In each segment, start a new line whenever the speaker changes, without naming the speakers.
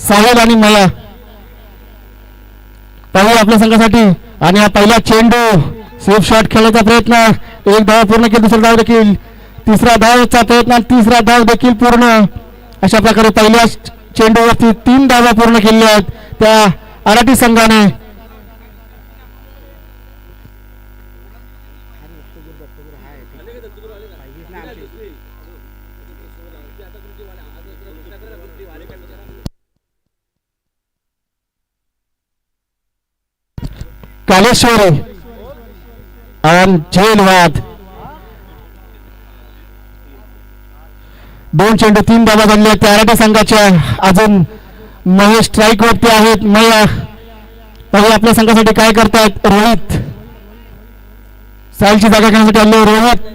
साहिल आणि मया पाहू आपल्या संघासाठी. आणि हा पहिला चेंडू सेफ शॉट खेळण्याचा प्रयत्न, एक धाव पूर्ण केली, दुसरा धाव देखील, तिसरा धावचा प्रयत्न, तिसरा धाव देखील पूर्ण. अशा प्रकारे पहिल्या चेंडूवरती 3 धावा पूर्ण केल्या आहेत त्या आराठी संघाने. कालेश्वरी आणि झेलवाद 2 चेंडू 3 धावा झाल्या त्या आराठी संघाच्या. अजून महेश स्ट्राईक वरती आहेत. मया पाहू आपल्या संघासाठी काय करतायत. रोहित साहिलची जागा घेण्यासाठी आले. रोहित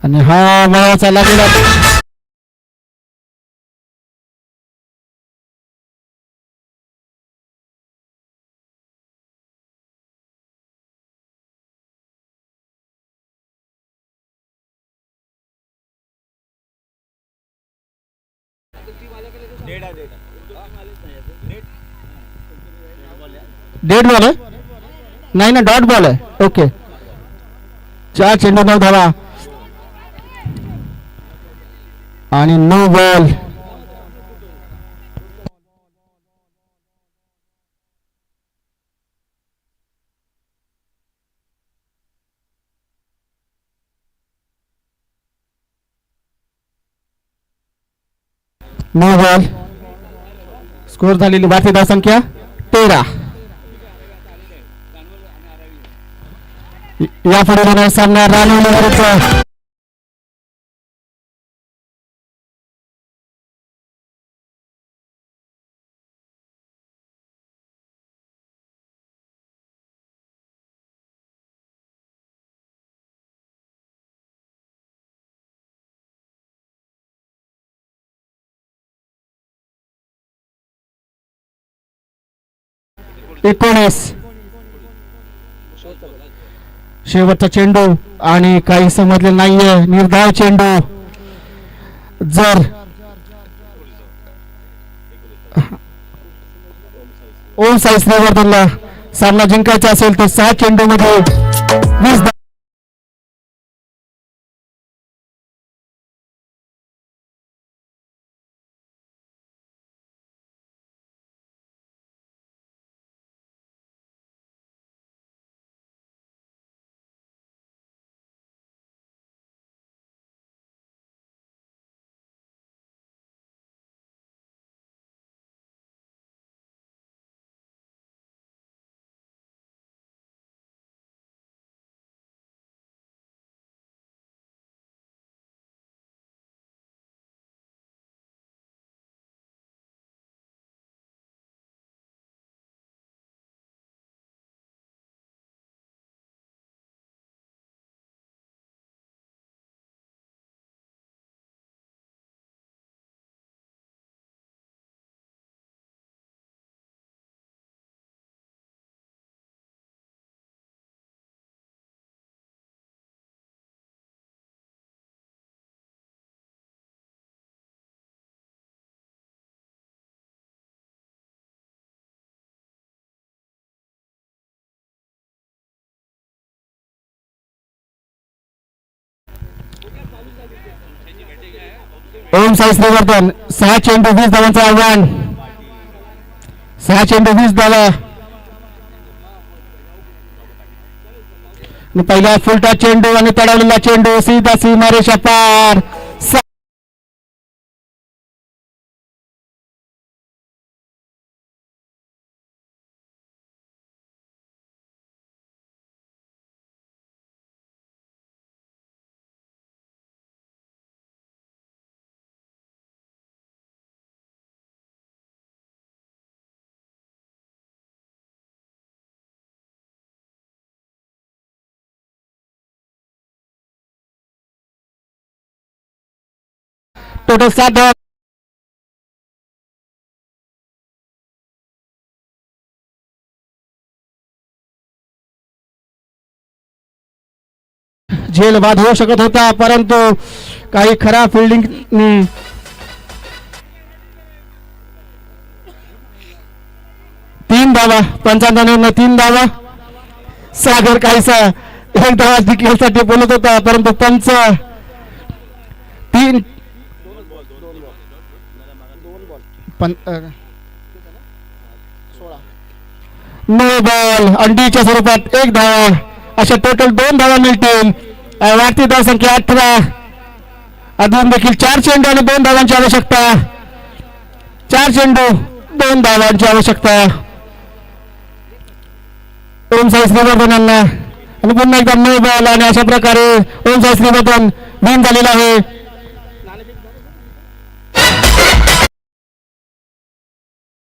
आणि हा मया चालला गेला. डेड बॉल आहे नाही ना, डॉट बॉल आहे. ओके 4 चेंडू 9 धावा आणि 9 बॉल. बॉल स्कोर झालेली भारतीय धावसंख्या 13. या पुढे सामना रानवली विरुद्ध शेवटचा चेंडू आणि काही समजले नाहीये. निर्धाव चेंडू. जर ओम साई श्रीवर्धनला सामना जिंकायचा असेल तर 6 चेंडू मध्ये 20 ओम साई श्रीवर्धन 6 चेंडू 20 धावांचं आव्हान. 6 चेंडू 20 धावा. पहिला फुलटा चेंडू आणि तडवलेला चेंडू सीधा सीमारेषा पार. टोटल 7 धावा. झेल बाद होऊ शकत होता, परंतु काही खराब फिल्डिंगनी 3 धावा, 95 3 धावा. सागर काहीसा 1 धावा जिंकण्यासाठी बोलत होता, परंतु पंच 3 नो बॉल अंडीच्या स्वरूपात 1 धावा. अशा टोटल 2 धावा मिळतील. वाढती धावसंख्या 18. अजून देखील 4 चेंडू आणि 2 धावांची आवश्यकता. 4 चेंडू 2 धावांची आवश्यकता. ओम साई श्रीवर्धन यांना आणि पुन्हा एकदा नो बॉल आणि अशा प्रकारे ओम साई श्रीवर्धन विन झालेला आहे.